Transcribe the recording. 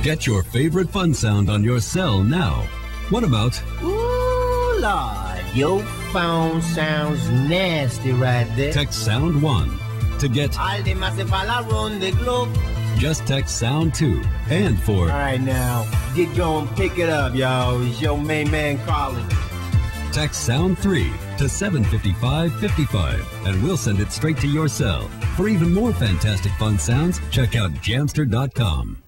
Get your favorite fun sound on your cell now. What about... Ooh, Lord, your phone sounds nasty right there. Text Sound 1 to get... All the massive all around the globe. Just text Sound 2 and for... All right, now, get going, pick it up, y'all. It's your main man calling. Text Sound 3 to 75555 and we'll send it straight to your cell. For even more fantastic fun sounds, check out Jamster.com.